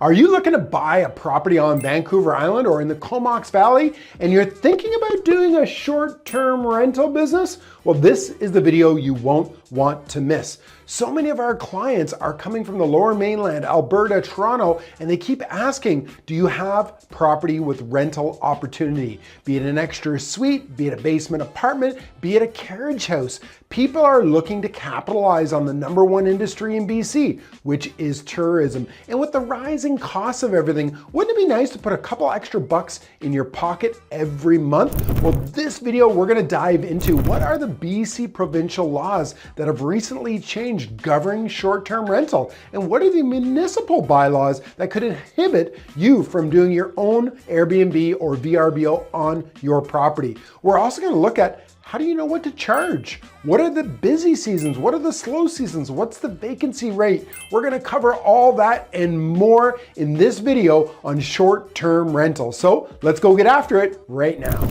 Are you looking to buy a property on Vancouver Island or in the Comox Valley and you're thinking about doing a short-term rental business? Well, this is the video you won't want to miss. So many of our clients are coming from the Lower Mainland, Alberta, Toronto, and they keep asking, do you have property with rental opportunity? Be it an extra suite, be it a basement apartment, be it a carriage house. People are looking to capitalize on the #1 industry in BC, which is tourism. And with the rising costs of everything, wouldn't it be nice to put a couple extra bucks in your pocket every month? Well, this video, we're gonna dive into what are the BC provincial laws that have recently changed governing short-term rental, and what are the municipal bylaws that could inhibit you from doing your own Airbnb or VRBO on your property. We're also gonna look at how do you know what to charge? What are the busy seasons? What are the slow seasons? What's the vacancy rate? We're gonna cover all that and more in this video on short-term rental. So let's go get after it right now.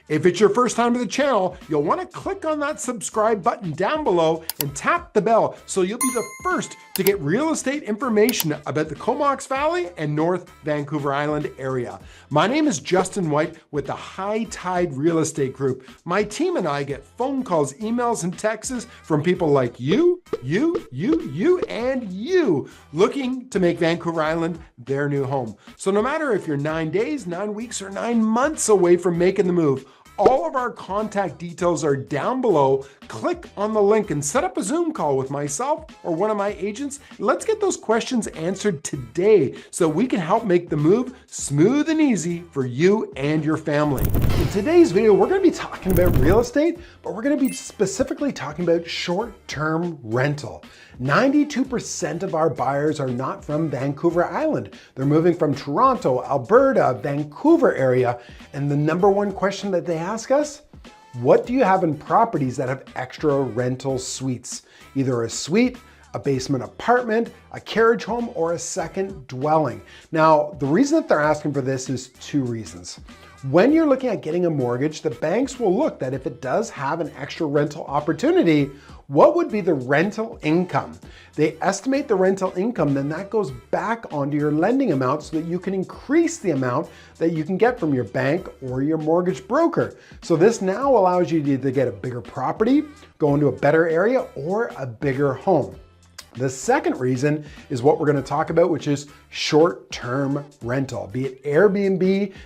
If it's your first time to the channel, you'll want to click on that subscribe button down below and tap the bell so you'll be the first to get real estate information about the Comox Valley and North Vancouver Island area. My name is Justin White with the High Tide Real Estate Group. My team and I get phone calls, emails, and texts from people like you, and you looking to make Vancouver Island their new home. So no matter if you're 9 days, 9 weeks, or 9 months away from making the move, all of our contact details are down below. Click on the link and set up a Zoom call with myself or one of my agents. Let's get those questions answered today so we can help make the move smooth and easy for you and your family. In today's video, we're going to be talking about real estate, but we're going to be specifically talking about short-term rental. 92% of our buyers are not from Vancouver Island. They're moving from Toronto, Alberta, Vancouver area. And the #1 question that they ask us, what do you have in properties that have extra rental suites? Either a suite, a basement apartment, a carriage home, or a second dwelling. Now, the reason that they're asking for this is 2 reasons. When you're looking at getting a mortgage, the banks will look that if it does have an extra rental opportunity, what would be the rental income? They estimate the rental income, then that goes back onto your lending amount so that you can increase the amount that you can get from your bank or your mortgage broker. So this now allows you to either get a bigger property, go into a better area, or a bigger home. The second reason is what we're going to talk about, which is short-term rental, be it Airbnb,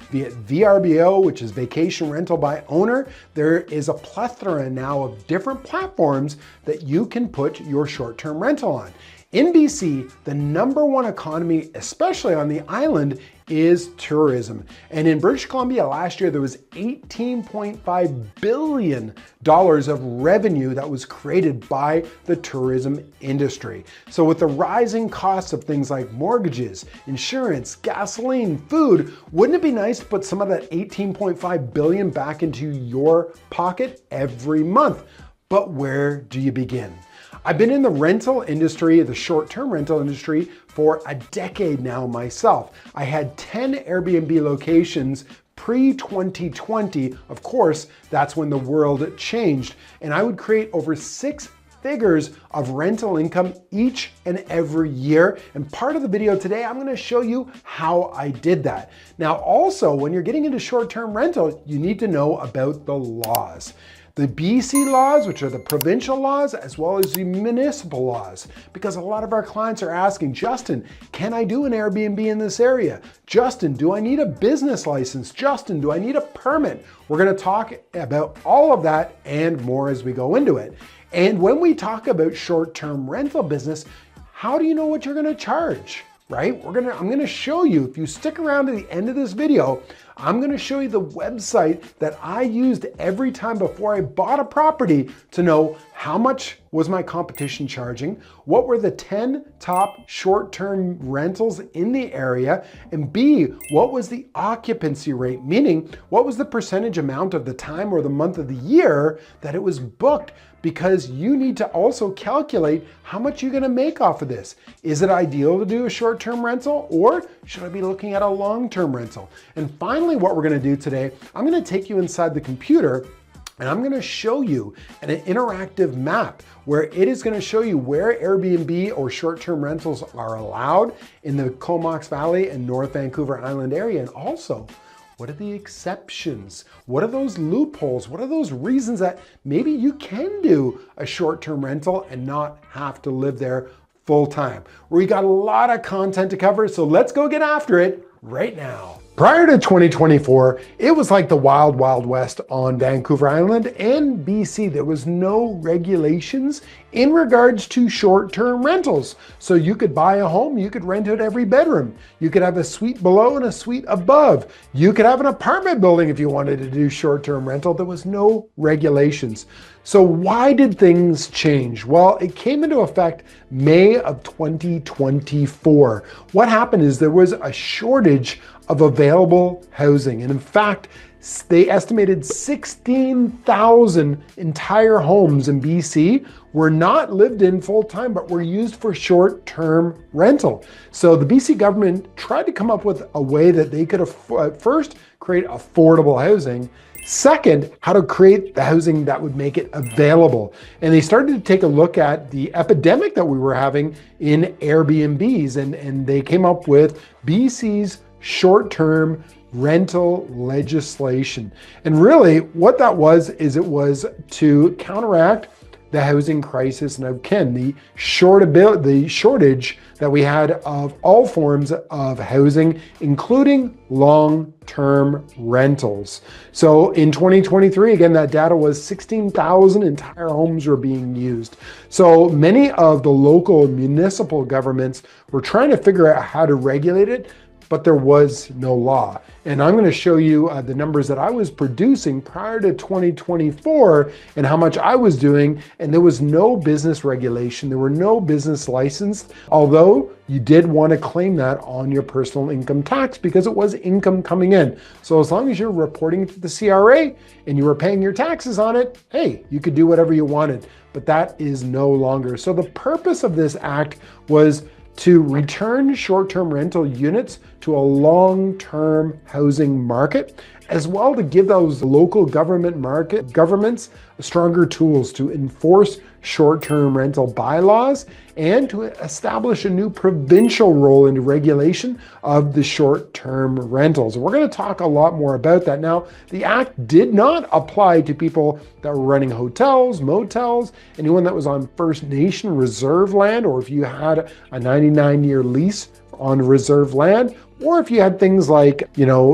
be it VRBO, which is vacation rental by owner. There is a plethora now of different platforms that you can put your short-term rental on. In BC, the #1 economy, especially on the island, is tourism. And in British Columbia last year, there was $18.5 billion of revenue that was created by the tourism industry. So with the rising costs of things like mortgages, insurance, gasoline, food, wouldn't it be nice to put some of that $18.5 billion back into your pocket every month? But where do you begin? I've been in the rental industry, the short-term rental industry, for a decade now myself. I had 10 Airbnb locations pre-2020. Of course, that's when the world changed. And I would create over 6 figures of rental income each and every year. And part of the video today, I'm gonna show you how I did that. Now, also, when you're getting into short-term rental, you need to know about the laws. The BC laws, which are the provincial laws, as well as the municipal laws. Because a lot of our clients are asking, Justin, can I do an Airbnb in this area? Justin, do I need a business license? Justin, do I need a permit? We're gonna talk about all of that and more as we go into it. And when we talk about short-term rental business, how do you know what you're gonna charge? Right? I'm gonna show you, if you stick around to the end of this video, I'm gonna show you the website that I used every time before I bought a property to know how much was my competition charging, what were the 10 top short-term rentals in the area, and B, what was the occupancy rate, meaning what was the percentage amount of the time or the month of the year that it was booked, because you need to also calculate how much you're gonna make off of this. Is it ideal to do a short-term rental, or should I be looking at a long-term rental? And finally, what we're gonna do today, I'm gonna take you inside the computer And I'm gonna show you an interactive map where it is gonna show you where Airbnb or short-term rentals are allowed in the Comox Valley and North Vancouver Island area. And also, what are the exceptions? What are those loopholes? What are those reasons that maybe you can do a short-term rental and not have to live there full time? We got a lot of content to cover, so let's go get after it right now. Prior to 2024, it was like the wild, wild west on Vancouver Island and BC. There was no regulations in regards to short-term rentals. So you could buy a home, you could rent out every bedroom. You could have a suite below and a suite above. You could have an apartment building if you wanted to do short-term rental. There was no regulations. So why did things change? Well, it came into effect May of 2024. What happened is there was a shortage of available housing. And in fact, they estimated 16,000 entire homes in BC were not lived in full time, but were used for short-term rental. So the BC government tried to come up with a way that they could first create affordable housing. Second, how to create the housing that would make it available. And they started to take a look at the epidemic that we were having in Airbnbs, and they came up with BC's short-term rental legislation. And really what that was is it was to counteract the housing crisis and again, the shortage that we had of all forms of housing, including long-term rentals. So in 2023, again, that data was 16,000 entire homes were being used. So many of the local municipal governments were trying to figure out how to regulate it, but there was no law. And I'm going to show you the numbers that I was producing prior to 2024 and how much I was doing. And there was no business regulation. There were no business license, although you did want to claim that on your personal income tax because it was income coming in. So as long as you're reporting to the CRA and you were paying your taxes on it, hey, you could do whatever you wanted, but that is no longer. So the purpose of this act was to return short-term rental units to a long-term housing market, as well to give those local governments stronger tools to enforce short-term rental bylaws and to establish a new provincial role in the regulation of the short-term rentals. We're going to talk a lot more about that. Now, the act did not apply to people that were running hotels, motels, anyone that was on First Nation reserve land, or if you had a 99-year lease on reserve land, or if you had things like,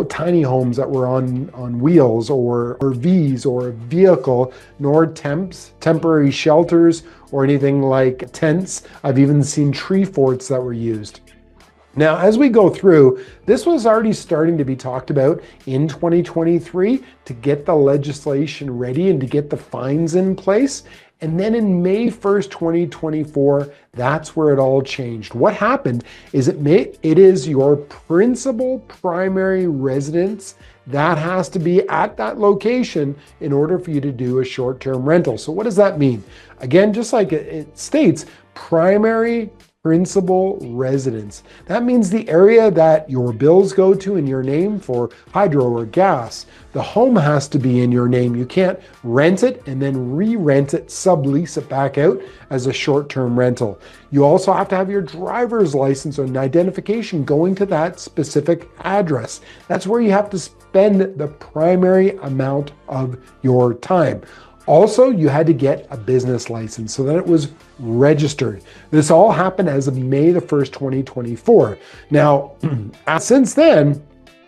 tiny homes that were on wheels or RVs or a vehicle, nor temporary shelters or anything like tents. I've even seen tree forts that were used. Now, as we go through, this was already starting to be talked about in 2023 to get the legislation ready and to get the fines in place. And then in May 1st, 2024, that's where it all changed. What happened is it is your principal primary residence that has to be at that location in order for you to do a short-term rental. So what does that mean? Again, just like it states, primary principal residence. That means the area that your bills go to in your name for hydro or gas. The home has to be in your name. You can't rent it and then re-rent it, sublease it back out as a short-term rental. You also have to have your driver's license and identification going to that specific address. That's where you have to spend the primary amount of your time. Also, you had to get a business license so that it was registered. This all happened as of May the 1st, 2024. Now, since then,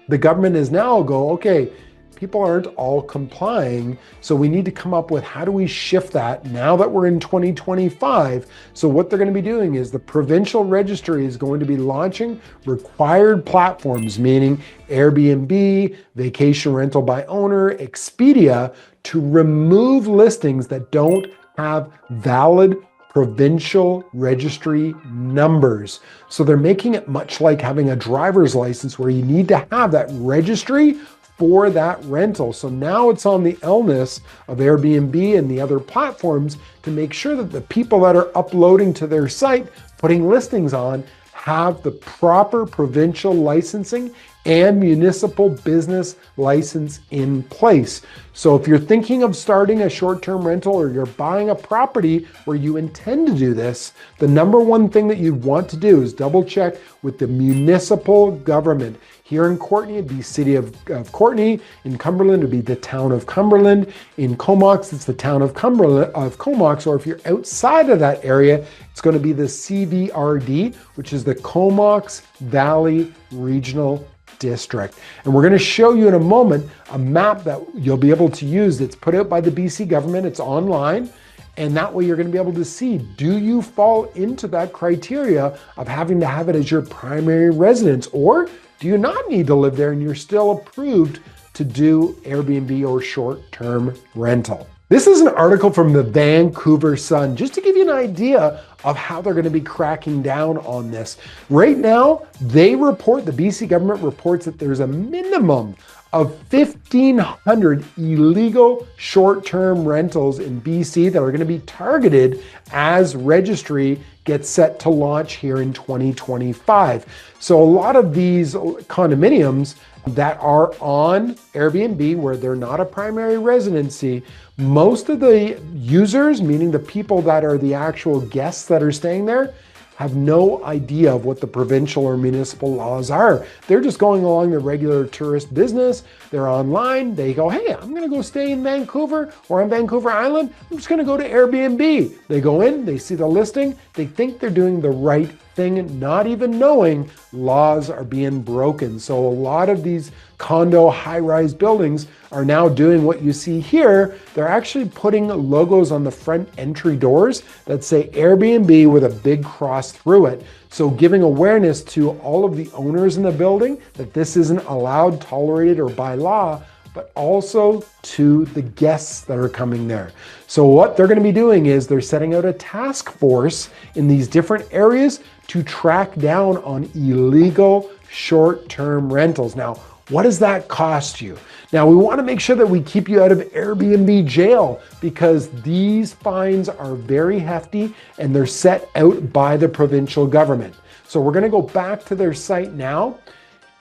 the government is now okay, people aren't all complying, so we need to come up with how do we shift that now that we're in 2025. So what they're going to be doing is the provincial registry is going to be launching required platforms, meaning Airbnb, vacation rental by owner, Expedia, to remove listings that don't have valid provincial registry numbers. So they're making it much like having a driver's license where you need to have that registry for that rental. So now it's on the onus of Airbnb and the other platforms to make sure that the people that are uploading to their site, putting listings on, have the proper provincial licensing and municipal business license in place. So if you're thinking of starting a short-term rental or you're buying a property where you intend to do this, the number one thing that you'd want to do is double check with the municipal government. Here in Courtenay, it'd be City of Courtenay. In Cumberland, it'd be the town of Cumberland. In Comox, it's the town of Comox. Or if you're outside of that area, it's going to be the CVRD, which is the Comox Valley Regional District. And we're going to show you in a moment a map that you'll be able to use that's put out by the BC government. It's online. And that way you're going to be able to see, do you fall into that criteria of having to have it as your primary residence, or do you not need to live there and you're still approved to do Airbnb or short-term rental? This is an article from the Vancouver Sun, just to give you an idea of how they're going to be cracking down on this. Right now, the BC government reports that there's a minimum of 1,500 illegal short-term rentals in BC that are going to be targeted as registry gets set to launch here in 2025. So a lot of these condominiums that are on Airbnb where they're not a primary residency, most of the users, meaning the people that are the actual guests that are staying there, have no idea of what the provincial or municipal laws are. They're just going along the regular tourist business. They're online. They go, hey, I'm going to go stay in Vancouver or on Vancouver Island. I'm just going to go to Airbnb. They go in, they see the listing. They think they're doing the right thing, not even knowing laws are being broken. So a lot of these condo high-rise buildings are now doing what you see here. They're actually putting logos on the front entry doors that say Airbnb with a big cross through it. So giving awareness to all of the owners in the building that this isn't allowed, tolerated, or by law, but also to the guests that are coming there. So what they're going to be doing is they're setting out a task force in these different areas to track down on illegal short-term rentals. Now, what does that cost you? Now, we want to make sure that we keep you out of Airbnb jail because these fines are very hefty and they're set out by the provincial government. So we're going to go back to their site now.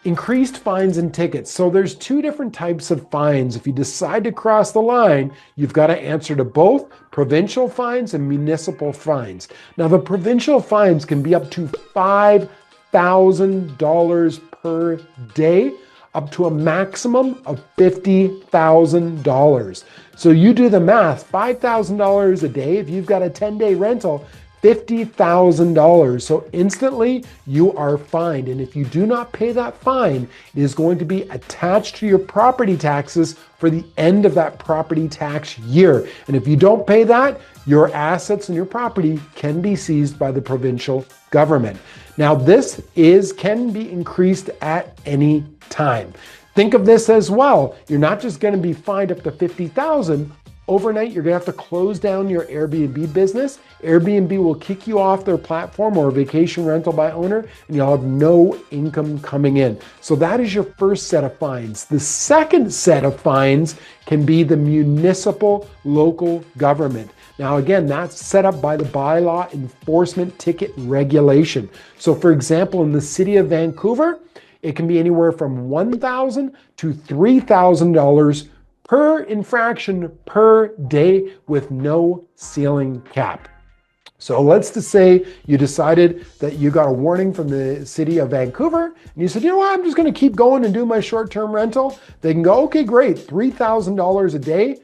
Increased fines and tickets. So there's two different types of fines. If you decide to cross the line, you've got to answer to both provincial fines and municipal fines. Now, the provincial fines can be up to $5,000 per day, up to a maximum of $50,000. So you do the math, $5,000 a day. If you've got a 10-day rental, $50,000. So instantly you are fined. And if you do not pay that fine, it is going to be attached to your property taxes for the end of that property tax year. And if you don't pay that, your assets and your property can be seized by the provincial government. Now this can be increased at any time. Think of this as well. You're not just going to be fined up to $50,000. Overnight, you're going to have to close down your Airbnb business. Airbnb will kick you off their platform or vacation rental by owner, and you'll have no income coming in. So that is your first set of fines. The second set of fines can be the municipal local government. Now, again, that's set up by the bylaw enforcement ticket regulation. So for example, in the city of Vancouver, it can be anywhere from $1,000 to $3,000 per infraction per day with no ceiling cap. So let's just say you decided that you got a warning from the city of Vancouver and you said, you know what, I'm just going to keep going and do my short-term rental. They can go, okay, great, $3,000 a day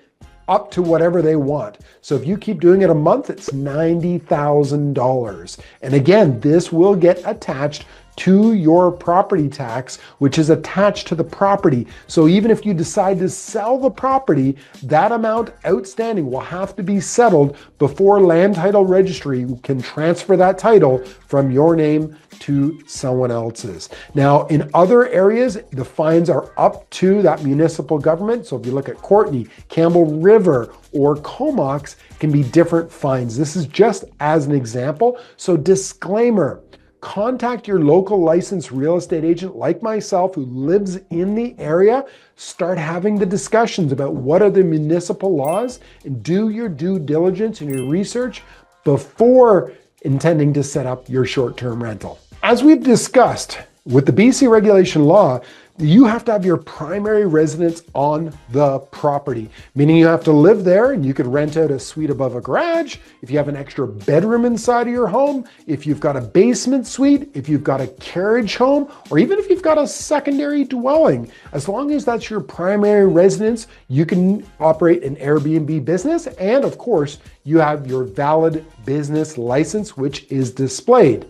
up to whatever they want. So if you keep doing it a month, it's $90,000. And again, this will get attached to your property tax, which is attached to the property. So even if you decide to sell the property, that amount outstanding will have to be settled before Land Title Registry can transfer that title from your name to someone else's. Now, in other areas, the fines are up to that municipal government. So if you look at Courtenay, Campbell River, or Comox, can be different fines. This is just as an example. So disclaimer, contact your local licensed real estate agent like myself who lives in the area. Start having the discussions about what are the municipal laws and do your due diligence and your research before intending to set up your short-term rental. As we've discussed, with the BC regulation law, You have to have your primary residence on the property, meaning you have to live there, and you could rent out a suite above a garage. If you have an extra bedroom inside of your home, if you've got a basement suite, if you've got a carriage home, or even if you've got a secondary dwelling, as long as that's your primary residence, you can operate an Airbnb business. And of course, you have your valid business license, which is displayed.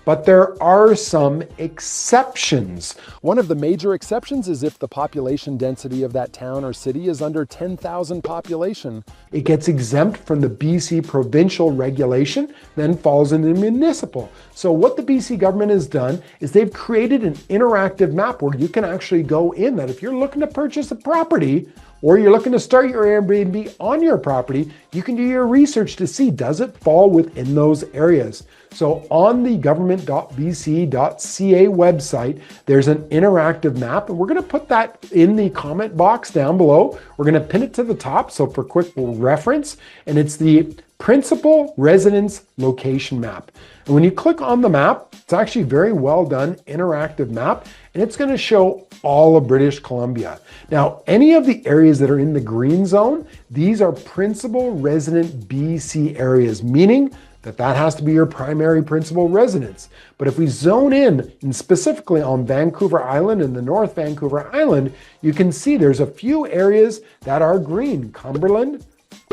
But there are some exceptions. One of the major exceptions is if the population density of that town or city is under 10,000 population. It gets exempt from the BC provincial regulation, then falls into municipal. So what the BC government has done is they've created an interactive map where you can actually go in, that if you're looking to purchase a property, or you're looking to start your Airbnb on your property, you can do your research to see, does it fall within those areas? So on the government.bc.ca website, there's an interactive map, and we're gonna put that in the comment box down below. We're gonna pin it to the top, so for quick reference, and it's the principal residence location map. And when you click on the map, it's actually very well done interactive map, and it's going to show all of British Columbia. Now, any of the areas that are in the green zone, these are principal resident BC areas, meaning that has to be your primary principal residence. But if we zone in, and specifically on Vancouver Island and the North Vancouver Island, you can see there's a few areas that are green: Cumberland,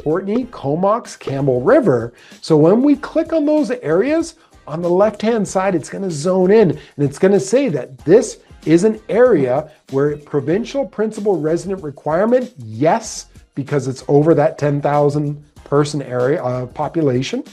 Courtenay, Comox, Campbell River. So when we click on those areas, on the left-hand side, it's gonna zone in, and it's gonna say that this is an area where provincial principal resident requirement, yes, because it's over that 10,000 person area population.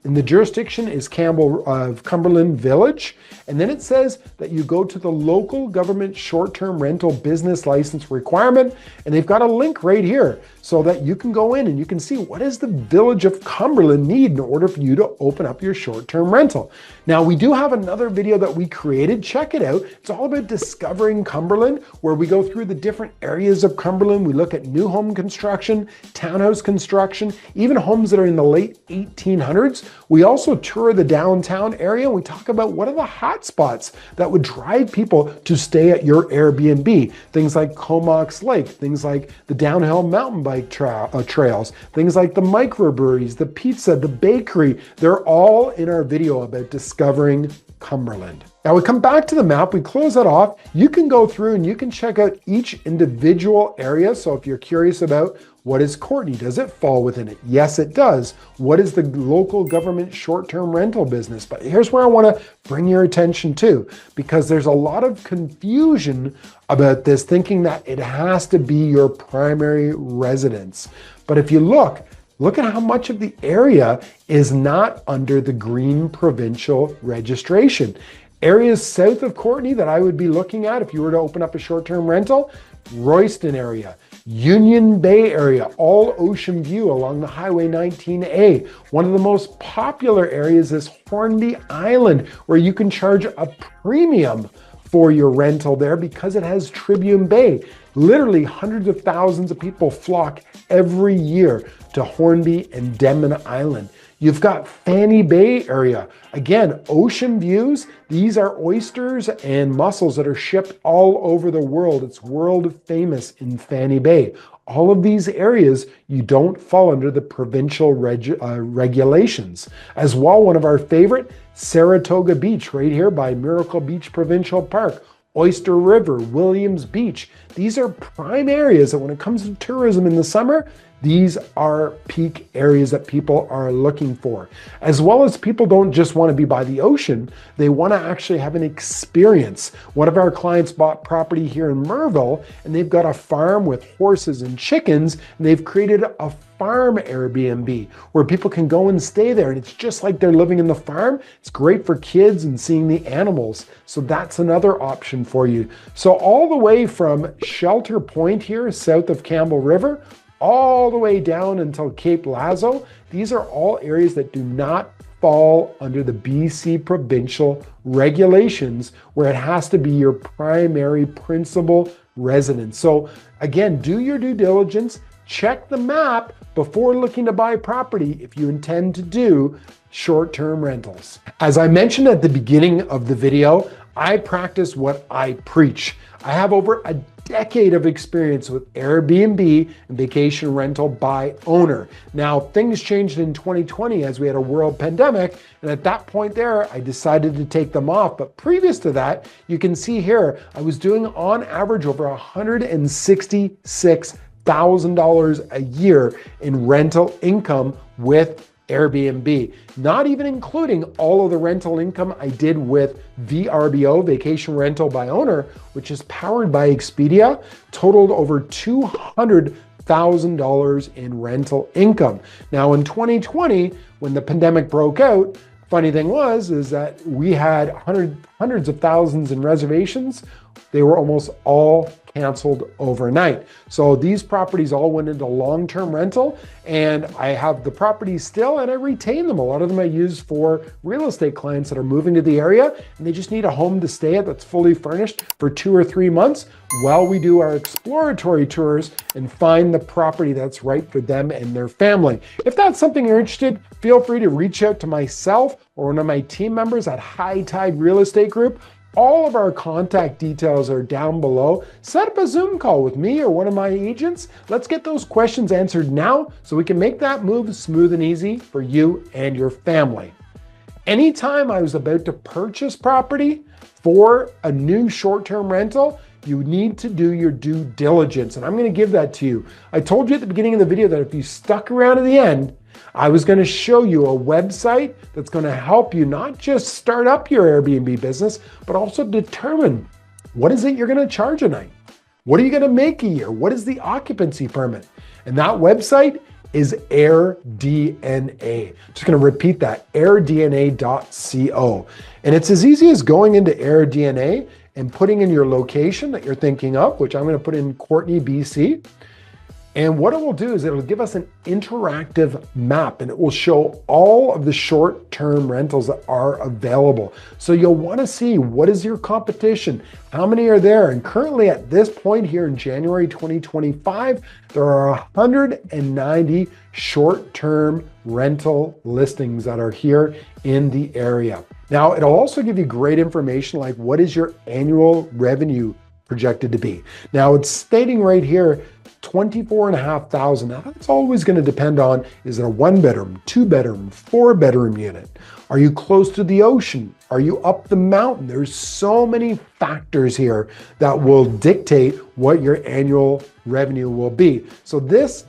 And the jurisdiction is Cumberland Village. And then it says that you go to the local government short-term rental business license requirement. And they've got a link right here so that you can go in and you can see, what does the village of Cumberland need in order for you to open up your short-term rental? Now, we do have another video that we created. Check it out. It's all about discovering Cumberland, where we go through the different areas of Cumberland. We look at new home construction, townhouse construction, even homes that are in the late 1800s. We also tour the downtown area. We talk about what are the hot spots that would drive people to stay at your Airbnb. Things like Comox Lake, things like the downhill mountain bike trails, things like the microbreweries, the pizza, the bakery. They're all in our video about discovering Cumberland. Now we come back to the map, we close that off. You can go through and you can check out each individual area. So if you're curious about, what is Courtenay? Does it fall within it? Yes, it does. What is the local government short-term rental business? But here's where I want to bring your attention to, because there's a lot of confusion about this, thinking that it has to be your primary residence. But if you look at how much of the area is not under the green provincial registration. Areas south of Courtenay that I would be looking at if you were to open up a short-term rental: Royston area, Union Bay area, all ocean view along the Highway 19A. One of the most popular areas is Hornby Island, where you can charge a premium for your rental there because it has Tribune Bay. Literally hundreds of thousands of people flock every year to Hornby and Denman Island. You've got Fanny Bay area. Again, ocean views. These are oysters and mussels that are shipped all over the world. It's world famous in Fanny Bay. All of these areas, you don't fall under the provincial regulations. As well, one of our favorite, Saratoga Beach, right here by Miracle Beach Provincial Park. Oyster River, Williams Beach. These are prime areas that when it comes to tourism in the summer, these are peak areas that people are looking for. As well as people don't just want to be by the ocean, they want to actually have an experience. One of our clients bought property here in Merville, and they've got a farm with horses and chickens, and they've created a farm Airbnb where people can go and stay there, and it's just like they're living in the farm. It's great for kids and seeing the animals. So that's another option for you. So all the way from Shelter Point here, south of Campbell River, all the way down until Cape Lazo, these are all areas that do not fall under the BC provincial regulations, where it has to be your primary principal residence. So again, do your due diligence, check the map before looking to buy property if you intend to do short-term rentals. As I mentioned at the beginning of the video, I practice what I preach. I have over a decade of experience with Airbnb and vacation rental by owner. Now, things changed in 2020 as we had a world pandemic, and at that point there, I decided to take them off. But previous to that, you can see here, I was doing on average over $166,000 a year in rental income with Airbnb, not even including all of the rental income I did with VRBO, Vacation Rental by Owner, which is powered by Expedia, totaled over $200,000 in rental income. Now in 2020, when the pandemic broke out, funny thing is that we had hundreds of thousands in reservations. They were almost all canceled overnight. So these properties all went into long-term rental, and I have the properties still and I retain them. A lot of them I use for real estate clients that are moving to the area and they just need a home to stay at that's fully furnished for 2 or 3 months while we do our exploratory tours and find the property that's right for them and their family. If that's something you're interested, feel free to reach out to myself or one of my team members at High Tide Real Estate Group. All of our contact details are down below. Set up a Zoom call with me or one of my agents. Let's get those questions answered now so we can make that move smooth and easy for you and your family. Anytime I was about to purchase property for a new short-term rental, you need to do your due diligence, and I'm going to give that to you. I told you at the beginning of the video that if you stuck around to the end, I was going to show you a website that's going to help you not just start up your Airbnb business, but also determine what is it you're going to charge a night? What are you going to make a year? What is the occupancy permit? And that website is AirDNA. Just going to repeat that, airdna.co. And it's as easy as going into AirDNA and putting in your location that you're thinking of, which I'm going to put in Courtenay, BC. And what it will do is it'll give us an interactive map, and it will show all of the short-term rentals that are available. So you'll want to see what is your competition, how many are there. And currently at this point here in January 2025, there are 190 short-term rental listings that are here in the area. Now, it'll also give you great information like what is your annual revenue projected to be. Now it's stating right here, 24,500. Now that's always going to depend on, is it a 1-bedroom, 2-bedroom, 4-bedroom unit? Are you close to the ocean? Are you up the mountain? There's so many factors here that will dictate what your annual revenue will be. So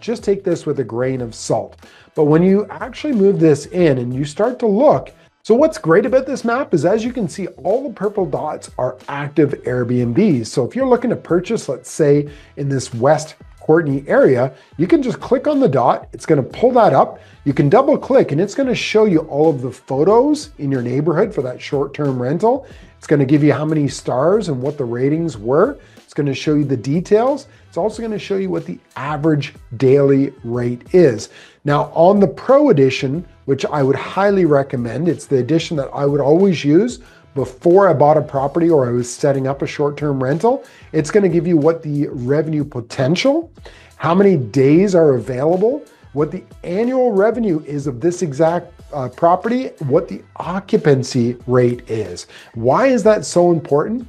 just take this with a grain of salt. But when you actually move this in and you start to look, so what's great about this map is, as you can see, all the purple dots are active Airbnbs. So if you're looking to purchase, let's say in this West Courtenay area, you can just click on the dot. It's going to pull that up. You can double click and it's going to show you all of the photos in your neighborhood for that short-term rental. It's going to give you how many stars and what the ratings were. It's going to show you the details. It's also going to show you what the average daily rate is. Now on the Pro Edition, which I would highly recommend, it's the edition that I would always use before I bought a property or I was setting up a short-term rental. It's going to give you what the revenue potential, how many days are available, what the annual revenue is of this exact property, what the occupancy rate is. Why is that so important?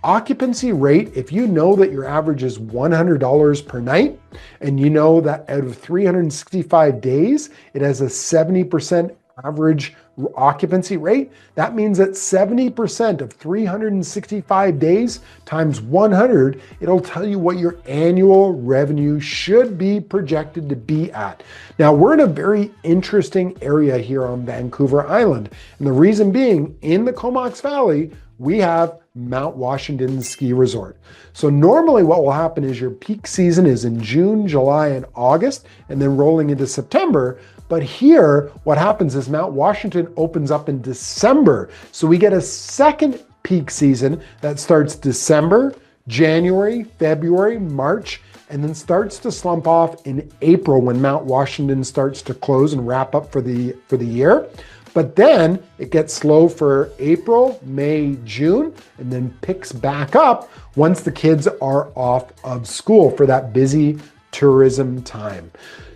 Occupancy rate, if you know that your average is $100 per night, and you know that out of 365 days, it has a 70% average occupancy rate, that means that 70% of 365 days times 100, it'll tell you what your annual revenue should be projected to be at. Now, we're in a very interesting area here on Vancouver Island. And the reason being, in the Comox Valley, we have Mount Washington Ski Resort. So normally what will happen is your peak season is in June, July, and August, and then rolling into September. But here, what happens is Mount Washington opens up in December. So we get a second peak season that starts December, January, February, March, and then starts to slump off in April when Mount Washington starts to close and wrap up for the year. But then it gets slow for April, May, June, and then picks back up once the kids are off of school for that busy tourism time.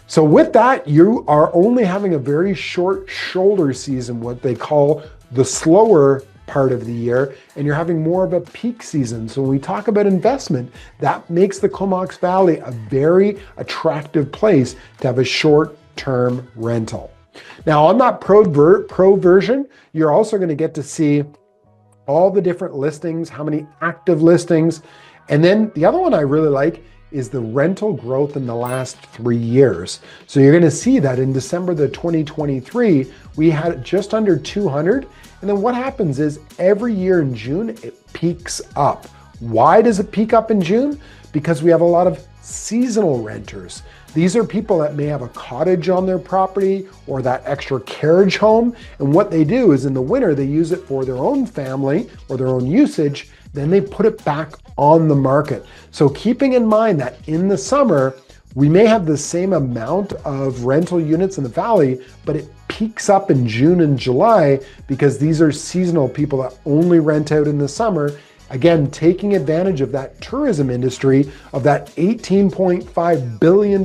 So with that, you are only having a very short shoulder season, what they call the slower part of the year, and you're having more of a peak season. So when we talk about investment, that makes the Comox Valley a very attractive place to have a short-term rental. Now on that pro version, you're also going to get to see all the different listings, how many active listings. And then the other one I really like is the rental growth in the last 3 years. So you're going to see that in December the 2023, we had just under 200. And then what happens is every year in June, it peaks up. Why does it peak up in June? Because we have a lot of seasonal renters. These are people that may have a cottage on their property or that extra carriage home. And what they do is in the winter, they use it for their own family or their own usage. Then they put it back on the market. So keeping in mind that in the summer, we may have the same amount of rental units in the valley, but it peaks up in June and July because these are seasonal people that only rent out in the summer. Again, taking advantage of that tourism industry, of that $18.5 billion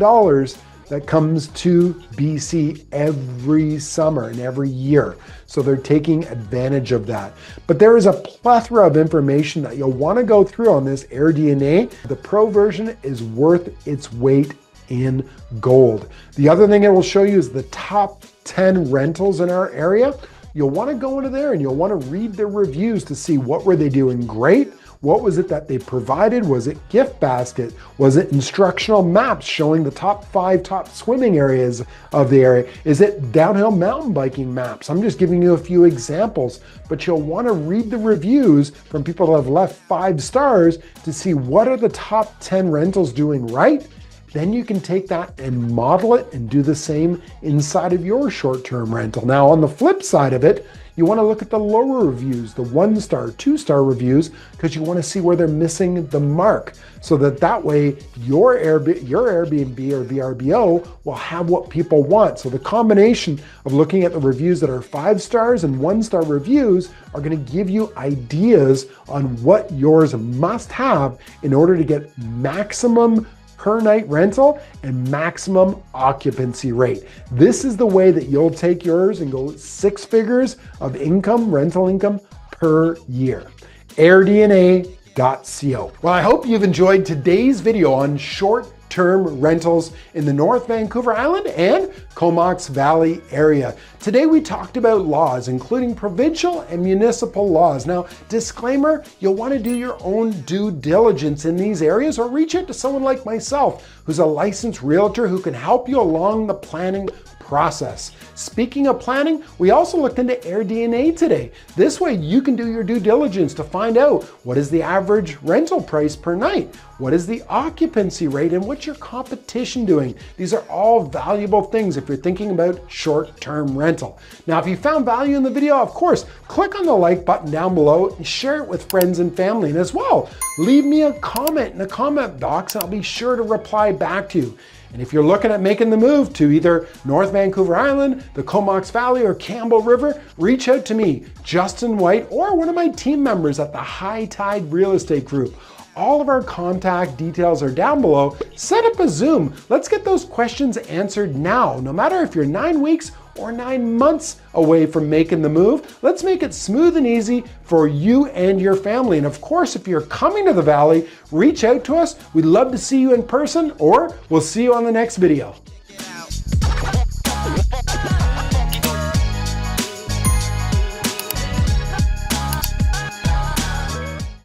that comes to BC every summer and every year. So they're taking advantage of that. But there is a plethora of information that you'll want to go through on this AirDNA. The Pro version is worth its weight in gold. The other thing it will show you is the top 10 rentals in our area. You'll want to go into there and you'll want to read their reviews to see what were they doing great. What was it that they provided? Was it gift basket? Was it instructional maps showing the top 5 top swimming areas of the area? Is it downhill mountain biking maps? I'm just giving you a few examples, but you'll want to read the reviews from people that have left 5 stars to see what are the top 10 rentals doing right. Then you can take that and model it and do the same inside of your short-term rental. Now, on the flip side of it, you want to look at the lower reviews, the 1-star, 2-star reviews, because you want to see where they're missing the mark, so that way your Airbnb or VRBO will have what people want. So the combination of looking at the reviews that are 5 stars and 1-star reviews are going to give you ideas on what yours must have in order to get maximum per night rental and maximum occupancy rate. This is the way that you'll take yours and go 6 figures of income, rental income per year. AirDNA.co. Well, I hope you've enjoyed today's video on short-term rentals in the North Vancouver Island and Comox Valley area. Today we talked about laws, including provincial and municipal laws. Now, disclaimer, you'll want to do your own due diligence in these areas or reach out to someone like myself, who's a licensed realtor who can help you along the planning process. Speaking of planning, we also looked into AirDNA today. This way you can do your due diligence to find out what is the average rental price per night, what is the occupancy rate, and what's your competition doing. These are all valuable things if you're thinking about short-term rental. Now, if you found value in the video, of course, click on the like button down below and share it with friends and family. And as well, leave me a comment in the comment box and I'll be sure to reply back to you. And if you're looking at making the move to either North Vancouver Island, the Comox Valley, or Campbell River, reach out to me, Justin White, or one of my team members at the High Tide Real Estate Group. All of our contact details are down below. Set up a Zoom. Let's get those questions answered now. No matter if you're 9 weeks or 9 months away from making the move, let's make it smooth and easy for you and your family. And of course, if you're coming to the Valley, reach out to us. We'd love to see you in person, or we'll see you on the next video.